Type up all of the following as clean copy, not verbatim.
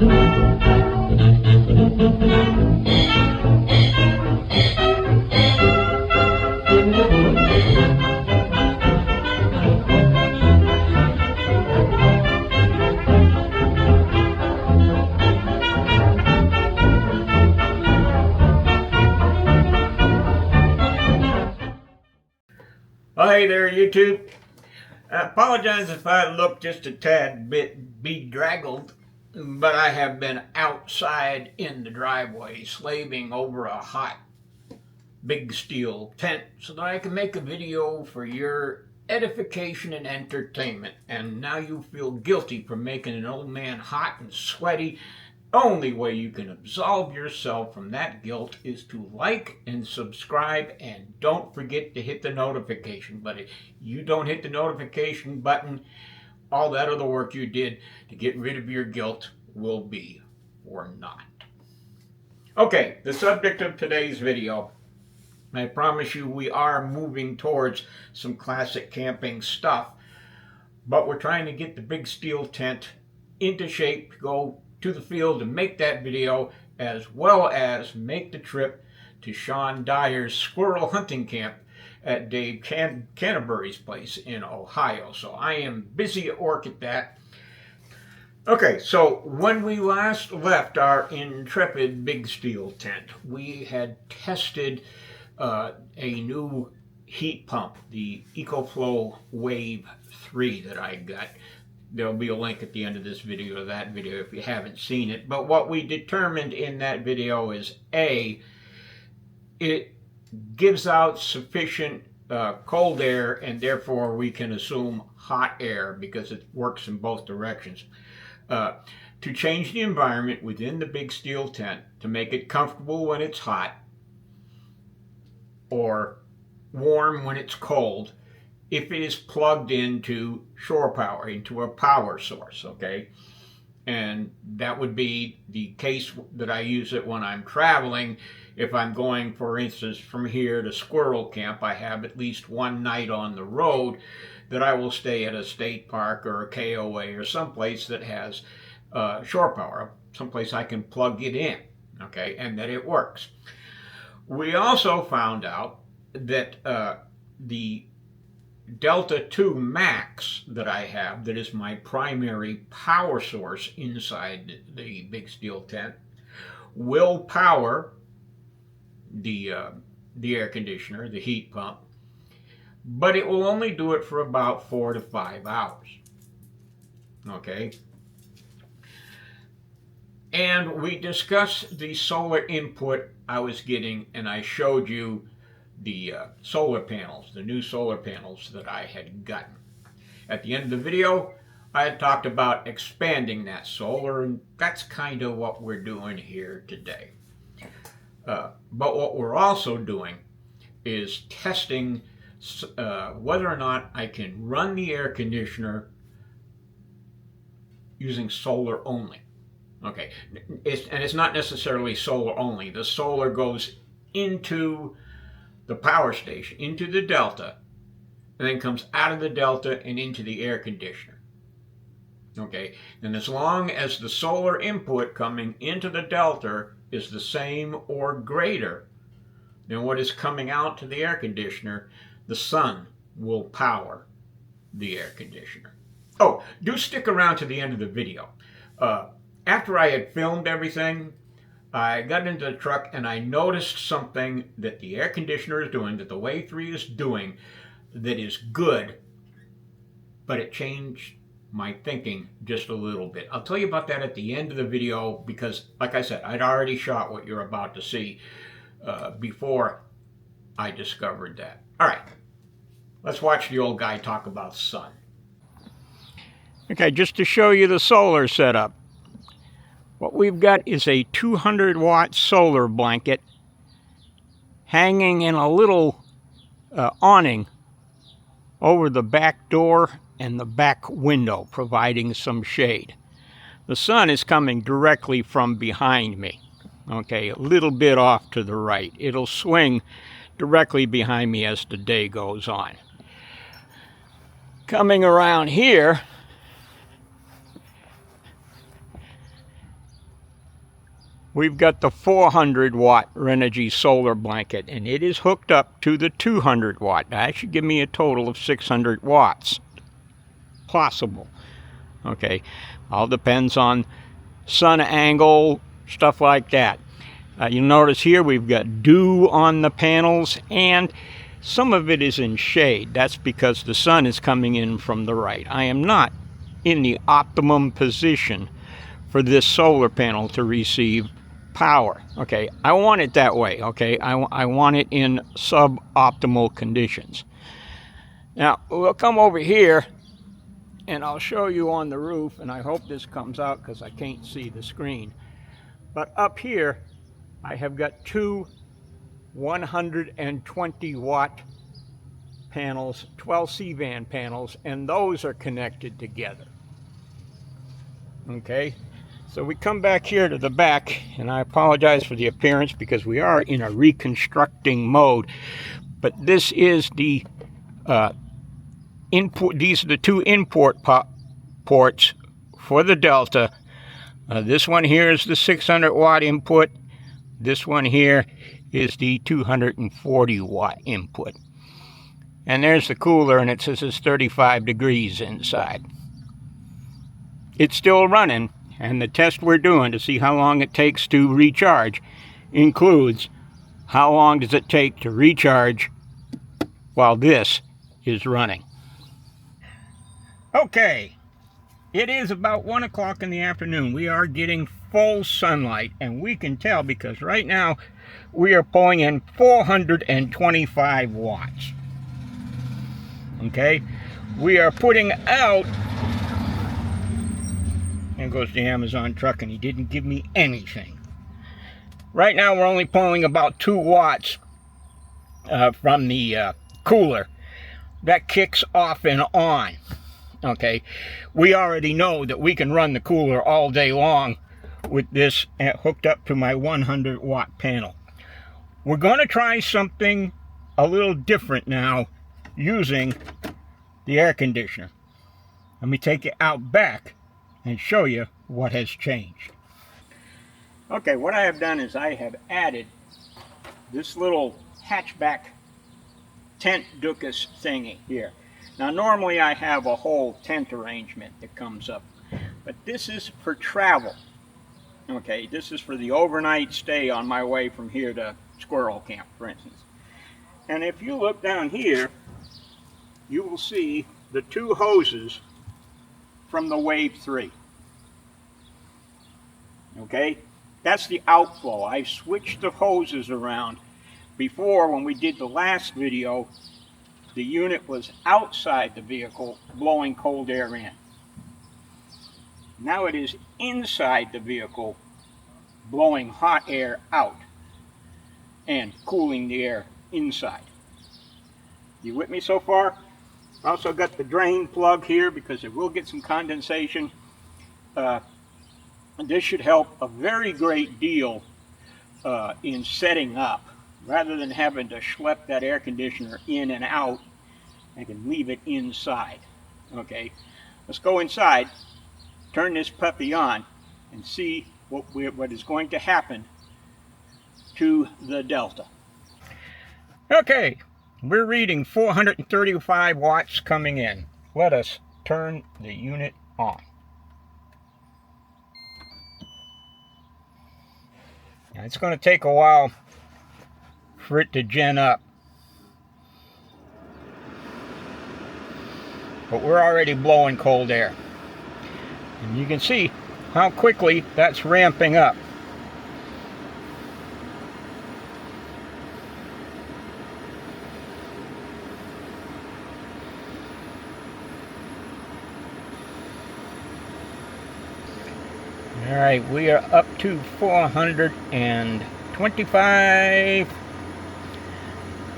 Hey there, YouTube. I apologize if I look just a tad bit bedraggled, but I have been outside in the driveway slaving over a hot big steel tent so that I can make a video for your edification and entertainment. And now you feel guilty for making an old man hot and sweaty. Only way you can absolve yourself from that guilt is to like and subscribe, and don't forget to hit the notification button. If you don't hit the notification button, all that other work you did to get rid of your guilt will be for naught. Okay, the subject of today's video. I promise you we are moving towards some classic camping stuff, but we're trying to get the big steel tent into shape to go to the field and make that video, as well as make the trip to Sean Dyer's squirrel hunting camp at Dave Canterbury's place in Ohio. So I am busy at work at that. Okay, so when we last left our intrepid big steel tent, we had tested a new heat pump, the Ecoflow Wave 3 that I got. There'll be a link at the end of this video to that video if you haven't seen it. But what we determined in that video is A, it gives out sufficient cold air, and therefore we can assume hot air because it works in both directions. To change the environment within the big steel tent to make it comfortable when it's hot or warm when it's cold, if it is plugged into shore power, into a power source, okay? And that would be the case that I use it when I'm traveling. If I'm going, for instance, from here to squirrel camp, I have at least one night on the road that I will stay at a state park or a KOA or someplace that has shore power, someplace I can plug it in, okay, and that it works. We also found out that the Delta2 Max that I have, that is my primary power source inside the big steel tent, will power the air conditioner, the heat pump, but it will only do it for about 4 to 5 hours. Okay? And we discussed the solar input I was getting, and I showed you the solar panels, the new solar panels that I had gotten. At the end of the video, I had talked about expanding that solar, and that's kind of what we're doing here today. But what we're also doing is testing whether or not I can run the air conditioner using solar only. Okay, and it's not necessarily solar only. The solar goes into the power station, into the Delta, and then comes out of the Delta and into the air conditioner. Okay, and as long as the solar input coming into the Delta is the same or greater than what is coming out to the air conditioner, the sun will power the air conditioner. Oh, do stick around to the end of the video. After I had filmed everything, I got into the truck and I noticed something that the air conditioner is doing, that the Wave 3 is doing, that is good, but it changed my thinking just a little bit. I'll tell you about that at the end of the video because, like I said, I'd already shot what you're about to see before I discovered that. All right, let's watch the old guy talk about sun. Okay, just to show you the solar setup. What we've got is a 200-watt solar blanket hanging in a little awning over the back door and the back window, providing some shade. The sun is coming directly from behind me, okay, a little bit off to the right. It'll swing directly behind me as the day goes on. Coming around here, we've got the 400 watt Renogy solar blanket, and it is hooked up to the 200 watt. That should give me a total of 600 watts possible. Okay, all depends on sun angle, stuff like that. You'll notice here we've got dew on the panels, and some of it is in shade. That's because the sun is coming in from the right. I am not in the optimum position for this solar panel to receive power. Okay, I want it that way. Okay, I want it in suboptimal conditions. Now we'll come over here and I'll show you on the roof, and I hope this comes out because I can't see the screen. But up here I have got two 120 watt panels, 12 CVAN panels, and those are connected together. Okay, so we come back here to the back, and I apologize for the appearance because we are in a reconstructing mode, but this is the input. These are the two import ports for the Delta. This one here is the 600 watt input. This one here is the 240 watt input. And there's the cooler, and it says it's 35 degrees inside. It's still running, and the test we're doing to see how long it takes to recharge includes how long does it take to recharge while this is running. Okay, it is about 1 o'clock in the afternoon. We are getting full sunlight, and we can tell because right now we are pulling in 425 watts. Okay, we are putting out, and goes the Amazon truck, and he didn't give me anything. Right now we're only pulling about 2 watts from the cooler. That kicks off and on. Okay, we already know that we can run the cooler all day long with this hooked up to my 100 watt panel. We're going to try something a little different now using the air conditioner. Let me take you out back and show you what has changed. Okay, what I have done is I have added this little hatchback tent Dukas thingy here. Now normally I have a whole tent arrangement that comes up, but this is for travel. Okay, this is for the overnight stay on my way from here to squirrel camp, for instance. And if you look down here, you will see the 2 hoses from the Wave 3. Okay, that's the outflow. I switched the hoses around. Before, when we did the last video, the unit was outside the vehicle blowing cold air in. Now it is inside the vehicle blowing hot air out and cooling the air inside. You with me so far? Also got the drain plug here because it will get some condensation. This should help a very great deal in setting up. Rather than having to schlep that air conditioner in and out, I can leave it inside. Okay, let's go inside, turn this puppy on, and see what is going to happen to the Delta. Okay, we're reading 435 watts coming in. Let us turn the unit on. Now, it's going to take a while for it to gen up, but we're already blowing cold air, and you can see how quickly that's ramping up. All right, we are up to 425.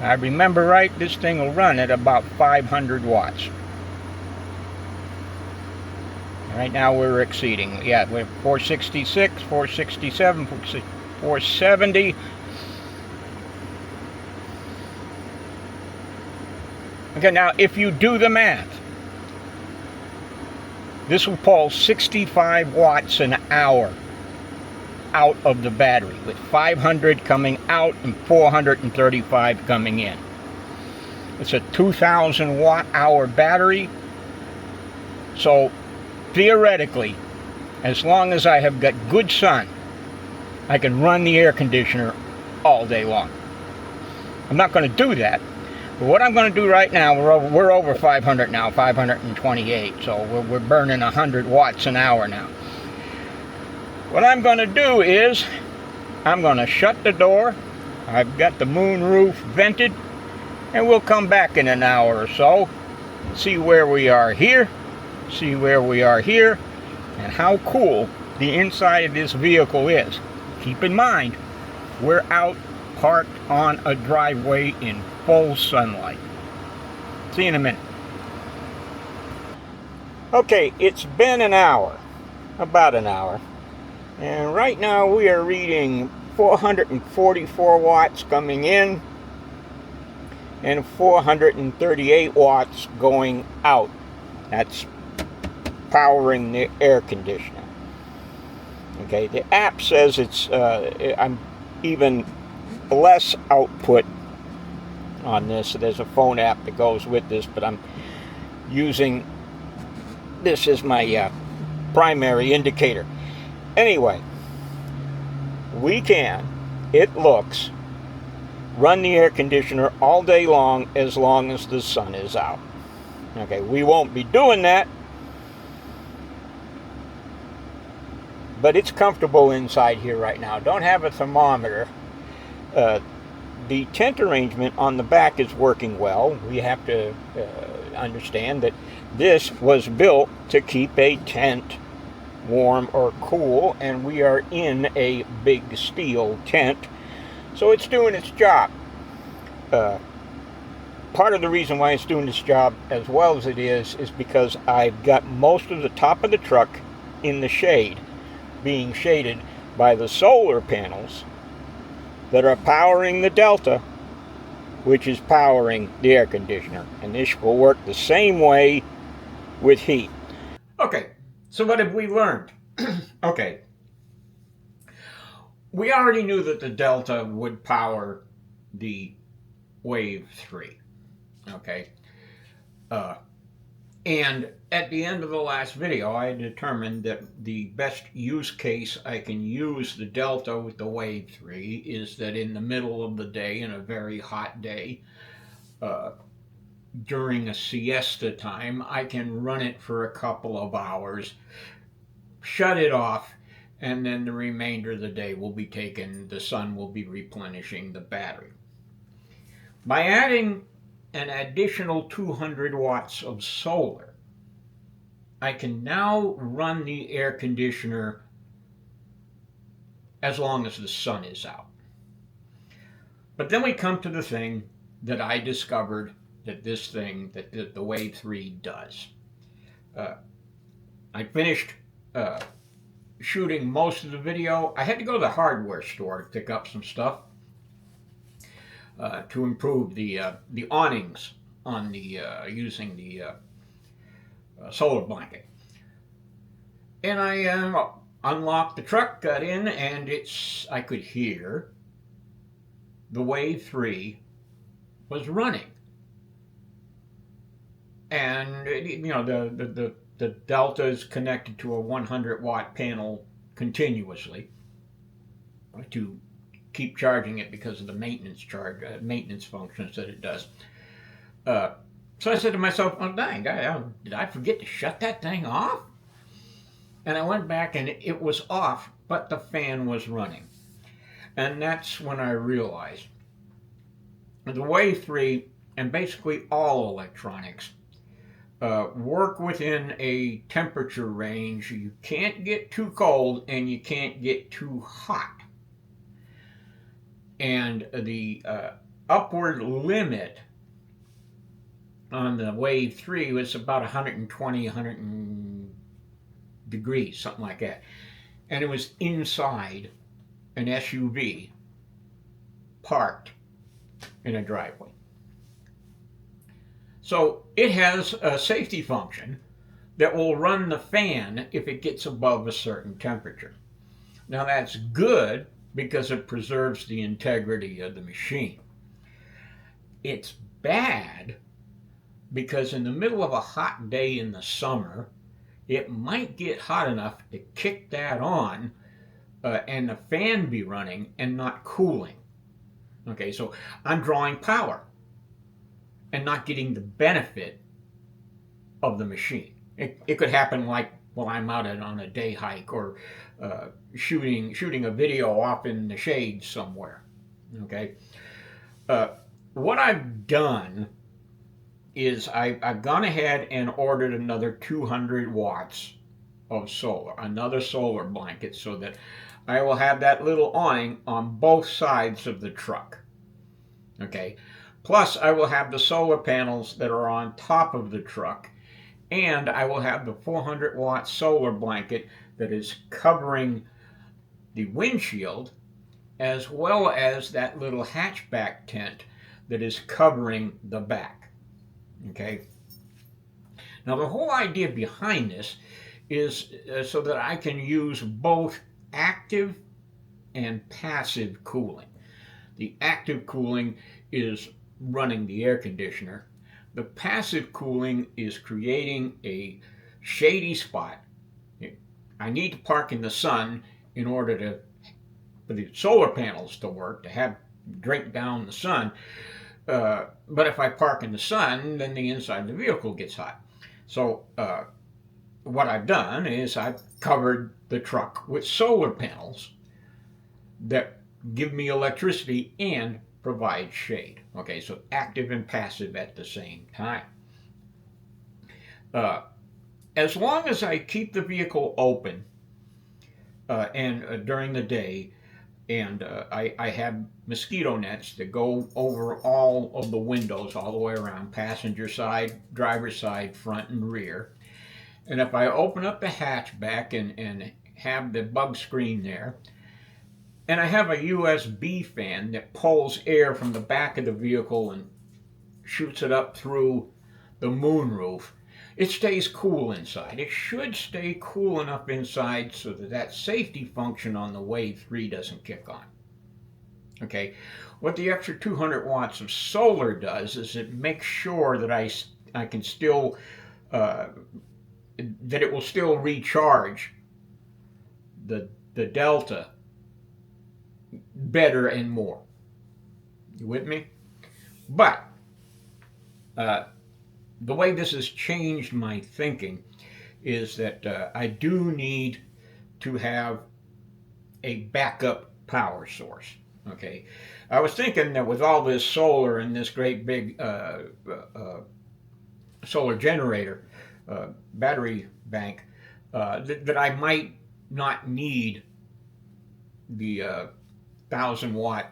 I remember right, this thing will run at about 500 watts. Right now we're exceeding. Yeah, we're 466, 467, 470. Okay, now if you do the math, this will pull 65 watts an hour. out of the battery, with 500 coming out and 435 coming in. It's a 2,000 watt hour battery, so theoretically, as long as I have got good sun, I can run the air conditioner all day long. I'm not going to do that, but what I'm going to do right now, we're over 500 now, 528, so we're burning 100 watts an hour now. What I'm going to do is, I'm going to shut the door, I've got the moon roof vented, and we'll come back in an hour or so, see where we are here, see where we are here, and how cool the inside of this vehicle is. Keep in mind, we're out parked on a driveway in full sunlight. See you in a minute. Okay, it's been an hour, about an hour, and right now we are reading 444 watts coming in and 438 watts going out. That's powering the air conditioner. Okay, the app says it's I'm even less output on this. There's a phone app that goes with this, but I'm using this as my primary indicator. Anyway, we can, it looks, run the air conditioner all day long as the sun is out. Okay, we won't be doing that, but it's comfortable inside here right now. Don't have a thermometer. The tent arrangement on the back is working well. We have to understand that this was built to keep a tent warm or cool, and we are in a big steel tent, so it's doing its job. Part of the reason why it's doing its job as well as it is because I've got most of the top of the truck in the shade, being shaded by the solar panels that are powering the Delta, which is powering the air conditioner. And this will work the same way with heat. Okay, so what have we learned? Okay, we already knew that the Delta would power the Wave 3. Okay, and at the end of the last video, I determined that the best use case I can use the Delta with the Wave 3 is that in the middle of the day, in a very hot day, during a siesta time, I can run it for a couple of hours, shut it off, and then the remainder of the day will be taken, the sun will be replenishing the battery. By adding an additional 200 watts of solar, I can now run the air conditioner as long as the sun is out. But then we come to the thing that I discovered that the Wave 3 does. I finished shooting most of the video. I had to go to the hardware store to pick up some stuff to improve the awnings on the using the solar blanket. And I unlocked the truck, got in, and I could hear the Wave 3 was running. And the Delta is connected to a 100 watt panel continuously to keep charging it because of the maintenance functions that it does. So I said to myself, oh dang, did I forget to shut that thing off? And I went back and it was off, but the fan was running. And that's when I realized the Wave 3 and basically all electronics work within a temperature range. You can't get too cold and you can't get too hot. And the upward limit on the Wave 3 was about 120, 100 degrees, something like that. And it was inside an SUV parked in a driveway. So it has a safety function that will run the fan if it gets above a certain temperature. Now that's good because it preserves the integrity of the machine. It's bad because in the middle of a hot day in the summer, it might get hot enough to kick that on and the fan be running and not cooling. Okay, so I'm drawing power and not getting the benefit of the machine. It could happen like while I'm out on a day hike or shooting a video off in the shade somewhere. Okay, what I've done is I've gone ahead and ordered another 200 watts of solar, another solar blanket, so that I will have that little awning on both sides of the truck. Okay, plus I will have the solar panels that are on top of the truck, and I will have the 400 watt solar blanket that is covering the windshield, as well as that little hatchback tent that is covering the back. Okay. Now the whole idea behind this is so that I can use both active and passive cooling. The active cooling is running the air conditioner. The passive cooling is creating a shady spot. I need to park in the sun in order for the solar panels to work, to have drink down the sun. But if I park in the sun, then the inside of the vehicle gets hot. So what I've done is I've covered the truck with solar panels that give me electricity and provide shade. Okay, so active and passive at the same time. As long as I keep the vehicle open and during the day, and I have mosquito nets that go over all of the windows all the way around, passenger side, driver's side, front and rear. And if I open up the hatchback and have the bug screen there, and I have a USB fan that pulls air from the back of the vehicle and shoots it up through the moonroof, it stays cool inside. It should stay cool enough inside so that that safety function on the Wave 3 doesn't kick on. Okay, what the extra 200 watts of solar does is it makes sure that I can still, that it will still recharge the Delta better and more. You with me? But the way this has changed my thinking is that I do need to have a backup power source. Okay, I was thinking that with all this solar and this great big solar generator, battery bank, that I might not need the 1,000 watt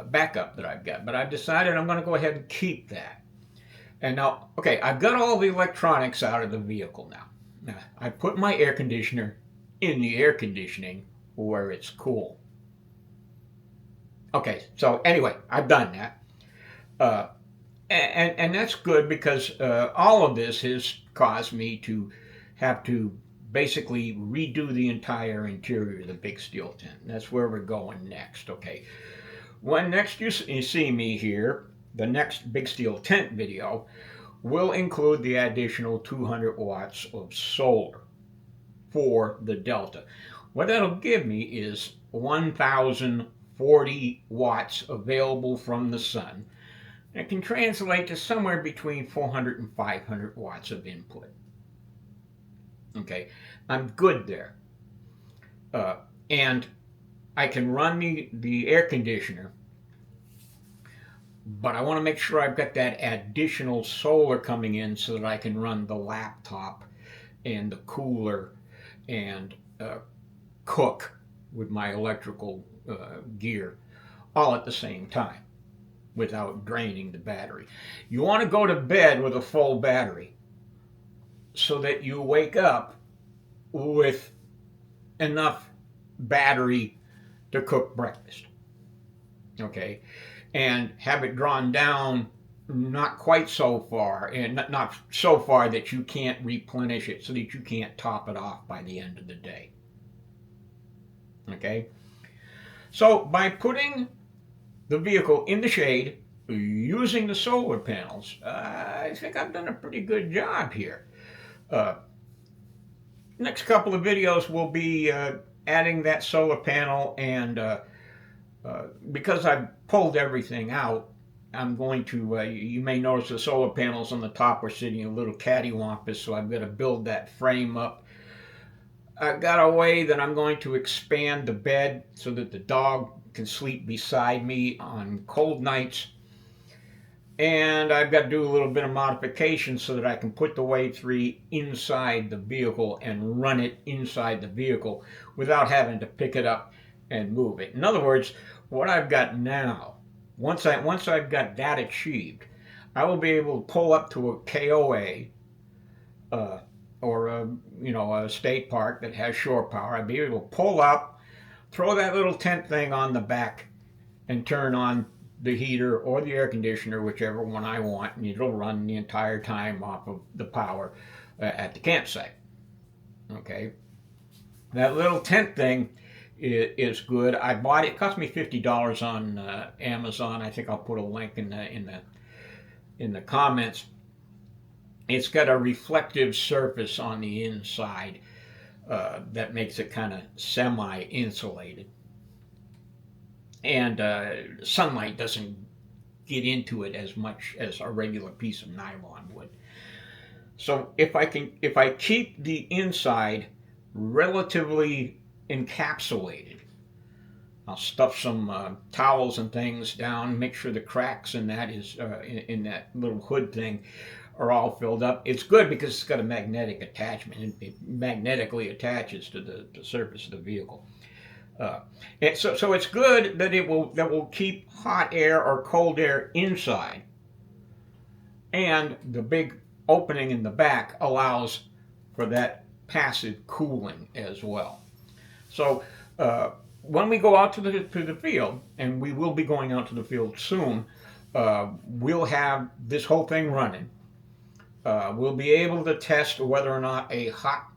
backup that I've got, but I've decided I'm going to go ahead and keep that. And now, okay, I've got all the electronics out of the vehicle now. Now, I put my air conditioner in the air conditioning where it's cool. Okay, so anyway, I've done that. And that's good because all of this has caused me to have to basically redo the entire interior of the big steel tent. That's where we're going next, okay? When next you see me here, the next big steel tent video will include the additional 200 watts of solar for the Delta. What that'll give me is 1,040 watts available from the sun. It can translate to somewhere between 400 and 500 watts of input. Okay, I'm good there. And I can run the air conditioner, but I want to make sure I've got that additional solar coming in so that I can run the laptop and the cooler and cook with my electrical gear all at the same time without draining the battery. You want to go to bed with a full battery so that you wake up with enough battery to cook breakfast. Okay, and have it drawn down not quite so far, and not so far that you can't replenish it, so that you can't top it off by the end of the day. Okay, so by putting the vehicle in the shade using the solar panels, I think I've done a pretty good job here. Next couple of videos will be adding that solar panel, and because I've pulled everything out, I'm going to, you may notice the solar panels on the top are sitting a little cattywampus, so I've got to build that frame up. I've got a way that I'm going to expand the bed so that the dog can sleep beside me on cold nights. And I've got to do a little bit of modification so that I can put the Wave 3 inside the vehicle and run it inside the vehicle without having to pick it up and move it. In other words, what I've got now, once I've got that achieved, I will be able to pull up to a KOA or a state park that has shore power. I'd be able to pull up, throw that little tent thing on the back, and turn on the heater or the air conditioner, whichever one I want, and it'll run the entire time off of the power at the campsite. Okay, that little tent thing is good. I bought it. It cost me $50 on Amazon. I think I'll put a link in the comments. It's got a reflective surface on the inside that makes it kind of semi-insulated, and sunlight doesn't get into it as much as a regular piece of nylon would. So if I keep the inside relatively encapsulated, I'll stuff some towels and things down, make sure the cracks in that in that little hood thing are all filled up. It's good because it's got a magnetic attachment. It magnetically attaches to the surface of the vehicle. And so it's good that that will keep hot air or cold air inside, and the big opening in the back allows for that passive cooling as well. So when we go out to the field, and we will be going out to the field soon, we'll have this whole thing running. We'll be able to test whether or not a hot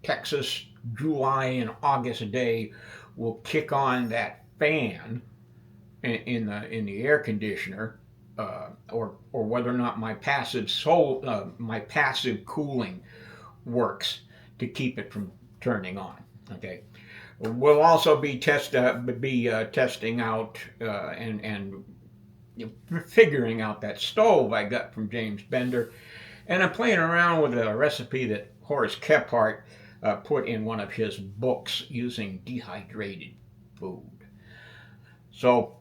Texas July and August day will kick on that fan in the air conditioner, or whether or not my passive cooling works to keep it from turning on. Okay, we'll also be testing out and figuring out that stove I got from James Bender, and I'm playing around with a recipe that Horace Kephart put in one of his books using dehydrated food. So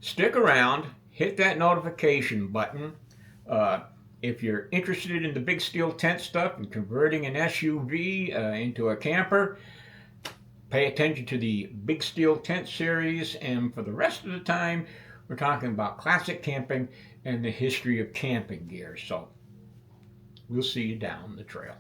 stick around, hit that notification button. If you're interested in the big steel tent stuff and converting an SUV into a camper, pay attention to the Big Steel Tent series, and for the rest of the time, we're talking about classic camping and the history of camping gear. So we'll see you down the trail.